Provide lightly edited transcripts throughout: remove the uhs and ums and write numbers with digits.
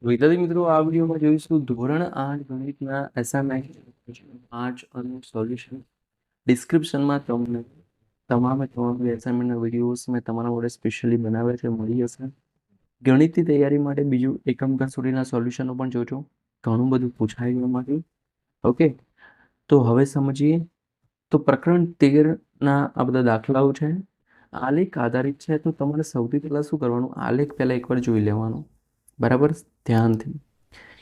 વિદ્યાર્થી મિત્રો, આ વિડીયોમાં જોઈશું ધોરણ 8 ગણિતના એસાઇનમેન્ટ 5 અને સોલ્યુશન. ડિસ્ક્રિપ્શનમાં તમને તમામ એસાઇનમેન્ટના વિડીયોઝ મેં તમારા માટે સ્પેશિયલી બનાવ્યા છે, મળી જશે. ગણિતની તૈયારી માટે બીજું એકમ કસોટીના સોલ્યુશનો પણ જોજો, ઘણું બધું પૂછાય એમાંથી. ઓકે, તો હવે સમજીએ. તો પ્રકરણ 13ના આ બધા દાખલાઓ છે, આલેખ આધારિત છે. તો તમારે સૌથી પહેલાં શું કરવાનું, આલેખ પહેલાં એકવાર જોઈ લેવાનો, બરાબર, ધ્યાનથી,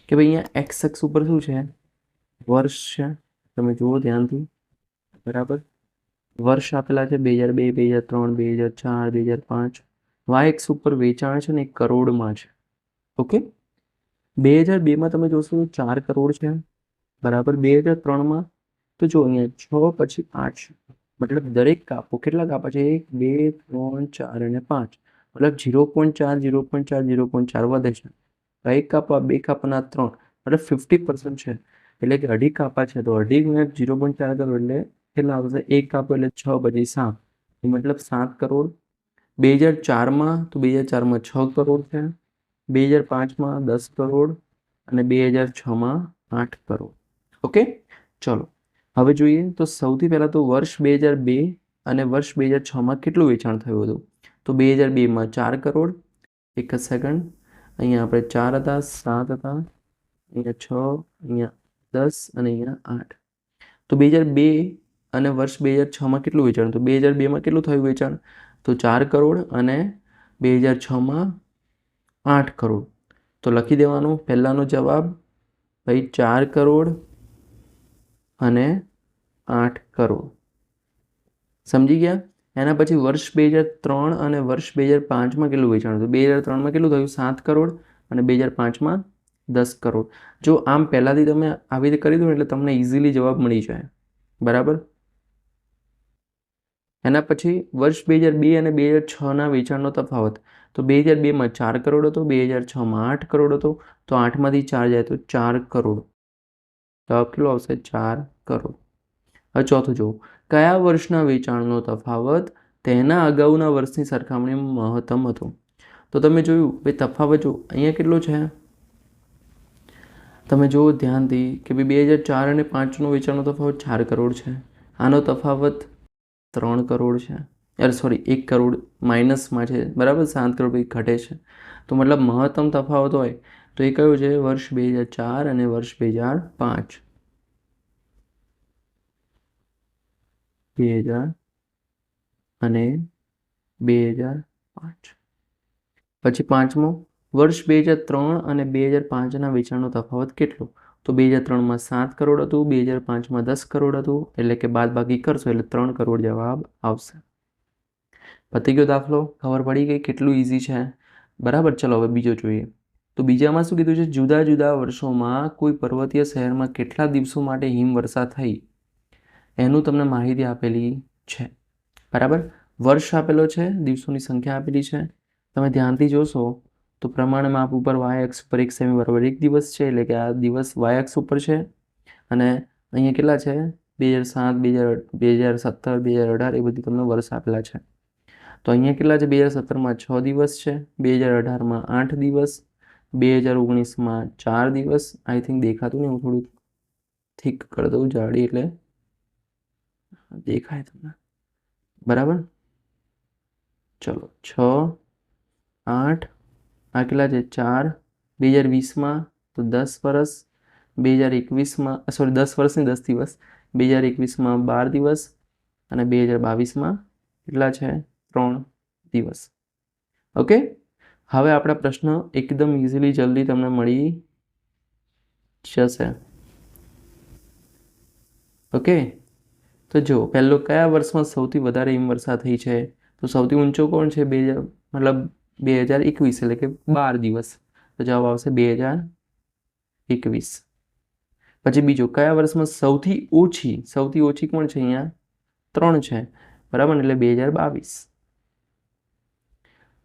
કે ભાઈ અહીંયા એક્સ અક્ષ ઉપર શું છે, વર્ષ છે. તમે જુઓ ધ્યાનથી, બરાબર. વર્ષ આપેલા છે 2002, 2003, 2004, 2005. વાય એક્સ ઉપર વેચાણ છે ને 1 કરોડમાં છે. ઓકે, 2002માં તમે જોશો 4 કરોડ છે, બરાબર. 2003માં તો જો અહીંયા 6 પછી 8 છે, મતલબ દરેક કાપો કેટલા કાપા છે, 1, 2, 3, 4 અને 5, મતલબ 0.4, 0.4, 0.4 વધે છે. એક કાપા, 2 કાપાના 3, મતલબ 50% છે, એટલે કે અઢી કાપા છે. તો અઢી ગુણ્યા 0.4 કરો એટલે કેટલા આવશે, 1 કાપો એટલે 6 પછી 7, મતલબ 7 કરોડ. 2004માં તો 2004માં 6 કરોડ છે, 2005માં 10 કરોડ અને 2006માં 8 કરોડ. ઓકે, ચલો હવે જોઈએ. તો સૌથી પહેલાં તો વર્ષ 2002 અને વર્ષ 2006માં કેટલું વેચાણ થયું હતું. તો 2002માં 4 કરોડ. એક જ સેકન્ડ, અહીંયા આપણે 4 હતા, 7 હતા, અહીંયા 6, અહીંયા 10 અને અહીંયા 8. તો 2002 અને વર્ષ 2006માં કેટલું વેચાણ, તો 2002માં કેટલું થયું વેચાણ, તો 4 કરોડ અને 2006માં 8 કરોડ. તો લખી દેવાનું પહેલાંનો જવાબ, ભાઈ 4 કરોડ અને 8 કરોડ. સમજી ગયા. એના પછી વર્ષ 2003 અને વર્ષ 2005માં કેટલું વેચાણ હતું. 2003માં કેટલું થયું, 7 કરોડ અને 2005માં 10 કરોડ. જો આમ પહેલાંથી તમે આવી રીતે કરી દો એટલે તમને ઇઝીલી જવાબ મળી જાય, બરાબર. એના પછી વર્ષ 2002 અને 2006ના વેચાણનો તફાવત. તો 2002માં 4 કરોડ હતો, 2006માં 8 કરોડ હતો. તો 8માંથી 4 જાય તો 4 કરોડ. જવાબ કેટલો આવશે, 4 કરોડ. હવે ચોથું જુઓ, કયા વર્ષના વેચાણનો તફાવત તેના અગાઉના વર્ષની સરખામણીમાં મહત્તમ હતો. તો તમે જોયું ભાઈ તફાવત જો અહીંયા કેટલો છે, તમે જુઓ ધ્યાનથી કે ભાઈ 2004 અને 5નો વેચાણનો તફાવત 4 કરોડ છે, આનો તફાવત 3 કરોડ છે, સોરી 1 કરોડ માઇનસમાં છે, બરાબર. 7 કરોડ પછી ઘટે છે. તો મતલબ મહત્તમ તફાવત હોય તો એ કયું છે, વર્ષ 2004 અને વર્ષ 2005. 2000 અને 2005. પછી પાંચમો, વર્ષ 2003 અને 2005ના વેચાણનો તફાવત કેટલો. તો 2003માં 7 કરોડ હતું, 2005માં 10 કરોડ હતું, એટલે કે બાદબાકી કરશો એટલે 3 કરોડ જવાબ આવશે. પતી ગયો દાખલો, ખબર પડી ગઈ કેટલું ઇઝી છે, બરાબર. ચલો હવે બીજો જોઈએ. તો બીજામાં શું કીધું છે, જુદા જુદા વર્ષોમાં કોઈ પર્વતીય શહેરમાં કેટલા દિવસો માટે હિમવર્ષા થઈ એનું તમને માહિતી આપેલી છે, બરાબર. વર્ષ આપેલો છે, દિવસોની સંખ્યા આપેલી છે. તમે ધ્યાનથી જોશો તો પ્રમાણ માપ ઉપર વાય અક્ષ ઉપર 1 સેમી બરાબર 1 દિવસ છે, એટલે કે આ દિવસ વાય અક્ષ ઉપર છે. અને અહીંયા કેટલા છે, 2007, 2017, 2018 એ બધી તમને વર્ષ આપેલા છે. તો અહીંયા કેટલા છે, 2017માં 6 દિવસ છે, 2018માં 8 દિવસ, 2019માં 4 દિવસ. આઈ થિંક દેખાતું નહીં, હું થોડું ઠીક કરી દઉં જાડી એટલે દેખાય તમને, બરાબર. ચલો 6, 8, આ કેટલા છે, 4. 2020માં તો 10 વર્ષ, 2021માં સોરી 10 વર્ષ ને 10 દિવસ, 2021માં 12 દિવસ અને 2022માં કેટલા છે, 3 દિવસ. ઓકે, હવે આપણા પ્રશ્ન એકદમ ઇઝીલી જલ્દી તમને મળી જશે. ઓકે, તો જો પહેલો, કયા વર્ષમાં સૌથી વધારે હિમવર્ષા થઈ છે. તો સૌથી ઊંચો કોણ છે, મતલબ 2021, એટલે કે 12 દિવસ. તો જવાબ આવશે 2021. પછી બીજો, કયા વર્ષમાં સૌથી ઓછી કોણ છે, અહીંયા 3 છે, બરાબર, એટલે 2022.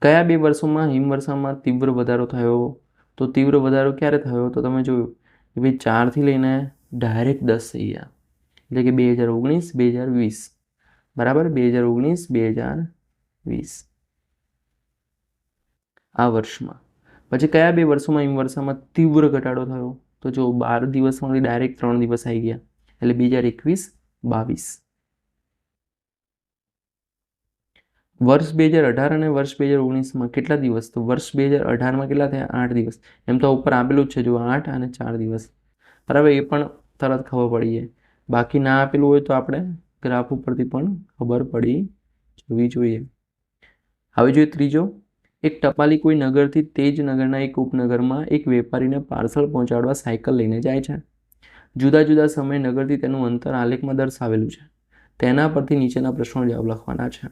કયા 2 વર્ષોમાં હિમવર્ષામાં તીવ્ર વધારો થયો. તો તીવ્ર વધારો ક્યારે થયો, તો તમે જોયું કે ભાઈ 4થી લઈને ડાયરેક્ટ 10 થઈ ગયા, એટલે કે 2019, 2020, બરાબર. 2019, 2020 આ વર્ષમાં. પછી કયા 2 વર્ષોમાં હિમવર્ષામાં તીવ્ર ઘટાડો થયો? તો જો 12 દિવસમાંથી ડાયરેક્ટ 3 દિવસ આવી ગયા, એટલે 2021-22. વર્ષ 2018 અને વર્ષ 2019માં કેટલા દિવસ? તો વર્ષ 2018માં કેટલા થયા? 8 દિવસ. એમ તો ઉપર આપેલું જ છે જો 8 અને 4 દિવસ. બરાબર, એ પણ તરત ખબર પડી જાય. બાકી ના આપેલું હોય તો આપણે ગ્રાફ ઉપરથી પણ ખબર પડી જવી જોઈએ. હવે જોઈએ ત્રીજો, એક ટપાલી કોઈ નગરથી તે જ નગરના એક ઉપનગરમાં એક વેપારીને પાર્સલ પહોંચાડવા સાયકલ લઈને જાય છે. જુદા જુદા સમયે નગરથી તેનું અંતર આલેખમાં દર્શાવેલું છે. તેના પરથી નીચેના પ્રશ્નો જવાબ લખવાના છે.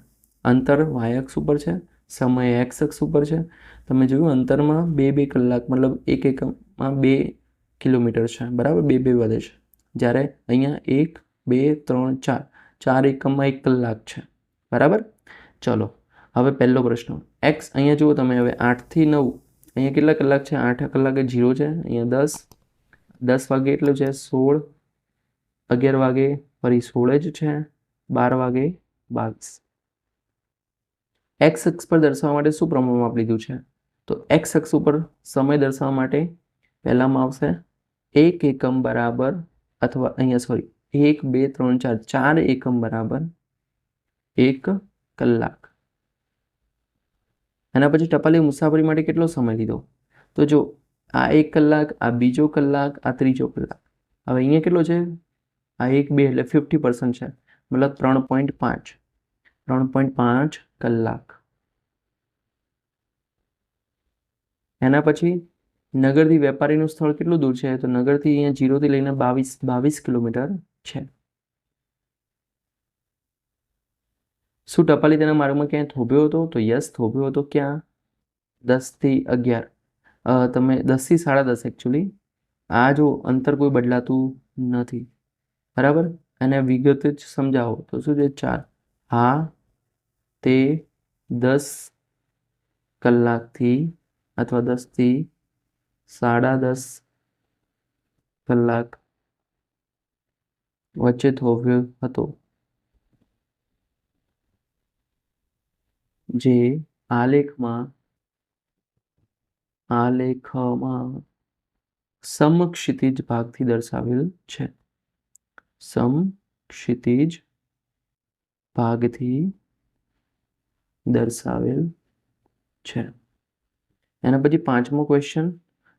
અંતર y અક્ષ ઉપર છે, સમય x અક્ષ ઉપર છે. તમે જોયું અંતરમાં 2-2 કલાક, મતલબ એક એકમમાં 2 કિલોમીટર છે, બરાબર, 2-2 વધે છે. જ્યારે અહીંયા 1, 2, 3, 4, 4 એકમમાં 1 કલાક છે, બરાબર. ચલો હવે પહેલો પ્રશ્ન, x અહીંયા જુઓ તમે, હવે 8 થી 9 અહીંયા કેટલા કલાક છે? 8 કલાકે 0 છે, અહીંયા 10 વાગે એટલું છે, 16, 11 વાગે ફરી 16 જ છે, 12 વાગે 22. એક્સ અક્ષ પર દર્શાવવા માટે શું પ્રમાણમાં માપ લીધું છે? તો એક્સ અક્ષ ઉપર સમય દર્શાવવા માટે પહેલામાં આવશે 1 એકમ બરાબર, અથવા અહીંયા સોરી 1, 2, 3, 4, 4 એકમ બરાબર 1 કલાક. એના પછી ટપાલી મુસાફરી માટે કેટલો સમય લીધો? તો જો આ 1 કલાક, આ બીજો કલાક, આ ત્રીજો કલાક. હવે અહીંયા કેટલો છે? આ 1, 2 એટલે 50% છે, મતલબ 3.5 કલાક. એના પછી નગરથી વેપારીનું સ્થળ કેટલું દૂર છે? તો નગરથી અહીંયા 0 થી લઈને 22 કિલોમીટર છે. શું ટપાલી તેના માર્ગમાં ક્યાંય થોભ્યો હતો? તો યસ, થોભ્યો હતો. ક્યાં? 10 થી 11, તમે 10 થી 10:30 એકચ્યુઅલી. આ જો અંતર કોઈ બદલાતું નથી, બરાબર. અને વિગત જ સમજાવો તો શું છે? 4. હા, તે 10 કલાકથી અથવા 10 થી 10:30 કલાક વચ્ચે થોભ્યો હતો, જે આલેખમાં સમક્ષિતિજ ભાગથી દર્શાવેલ છે. સમક્ષિતિજ ભાગથી દર્શાવેલ છે. એના પછી 5મો ક્વેશ્ચન,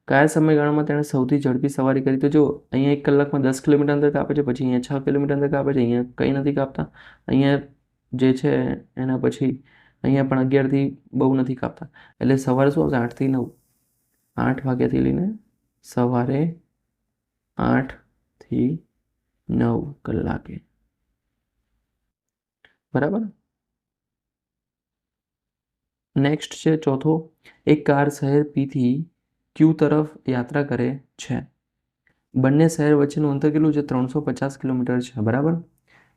કયા સમયગાળામાં તેણે સૌથી ઝડપી સવારી કરી? તો જો અહીંયા 1 કલાકમાં 10 કિલોમીટર અંતર કાપે છે, પછી અહીંયા 6 કિલોમીટર અંતર કાપે છે, અહીંયા કંઈ નથી કાપતા. અહીંયા જે છે એના પછી અહીંયા પણ 11 થી બહુ નથી કાપતા, એટલે સવારે શું આવશે? 8 થી 9, 8 વાગ્યાથી લઈને સવારે 8 થી 9 કલાકે, બરાબર. નેક્સ્ટ છે ચોથો, એક કાર શહેર પી થી ક્યુ તરફ યાત્રા કરે છે. બંને શહેર વચ્ચેનું અંતર કેટલું છે? 350 કિલોમીટર છે, બરાબર.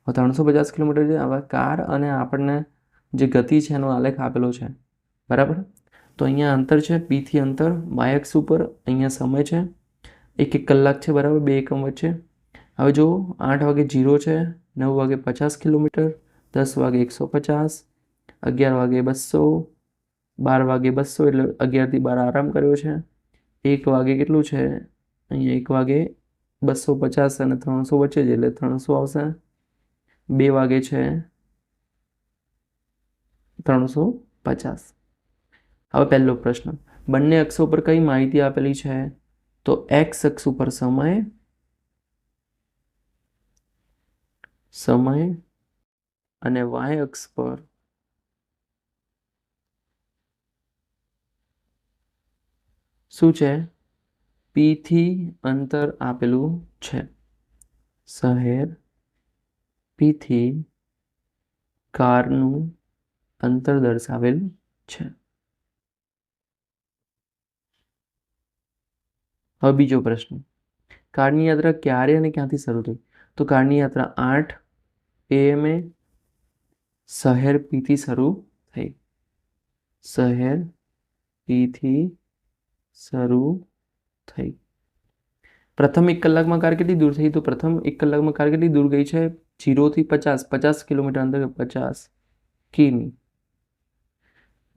350 કિલોમીટર છે. આવા કાર અને આપણને જે ગતિ છે એનો આલેખ આપેલો છે, બરાબર. તો અહીંયા અંતર છે પી થી અંતર, વાય અક્ષ ઉપર અહીંયા સમય છે 1 કલાક છે, બરાબર, 2 એકમ વચ્ચે. હવે જો 8 વાગે 0 છે, 9 વાગે 50 કિલોમીટર, 10 વાગે 150, 11 વાગે 200, 12 વાગે 200, એટલે 11 થી 12 આરામ કર્યો છે. 1 વાગે કેટલું છે? અહીંયા 1 વાગે 250 અને 300 વચ્ચે જ, એટલે 300 આવશે. 2 વાગે છે 350. હવે પહેલો પ્રશ્ન, બંને અક્ષો પર કઈ માહિતી આપેલી છે? તો એક્સ અક્ષ ઉપર સમય અને વાય અક્ષ પર શું છે? પી થી અંતર આપેલું છે. શહેર પી થી કારનું અંતર દર્શાવેલ છે. હવે બીજો પ્રશ્ન, કારની યાત્રા ક્યારે અને ક્યાંથી શરૂ થઈ? તો કારની યાત્રા 8 AM શહેર પી થી શરૂ થઈ. શહેર પી થી શરૂ થઈ. પ્રથમ 1 કલાકમાં કાર કેટલી દૂર થઈ? તો પ્રથમ 1 કલાકમાં કાર કેટલી દૂર ગઈ છે? 0 થી 50 કિલોમીટર અંતર, 50 કિમી.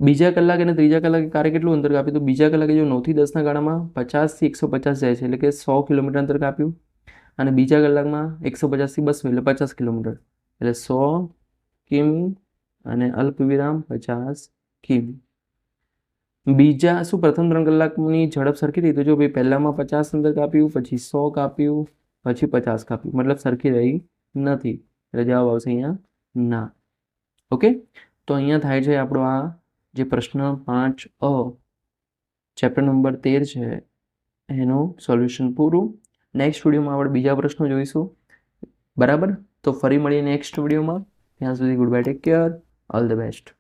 બીજા કલાકે અને ત્રીજા કલાકે કારે કેટલું અંતર કાપ્યું? તો બીજા કલાકે જો 9 થી 10ના ગાળામાં 50 થી 150 જાય છે, એટલે કે 100 કિલોમીટર અંતર કાપ્યું. અને બીજા કલાકમાં 150 થી 200 એટલે 50 કિલોમીટર, એટલે 100 કિમી અને અલ્પવિરામ 50 કિમી. બીજા શું પ્રથમ 3 કલાકની ઝડપ સરખી રહી? તો જો ભાઈ પહેલામાં 50 અંતર કાપ્યું, પછી 100 કાપ્યું, પછી 50 કાપ્યું, મતલબ સરખી રહી નથી, એટલે જવાબ આવશે અહીંયા ના. ઓકે, તો અહીંયા થાય છે આપણો આ જે પ્રશ્ન 5A ચેપ્ટર નંબર 13 છે એનું સોલ્યુશન પૂરું. નેક્સ્ટ વિડીયોમાં આપણે બીજા પ્રશ્નો જોઈશું. બરાબર, તો ફરી મળીએ નેક્સ્ટ વિડીયોમાં. ત્યાં સુધી good bye, take care, all the best.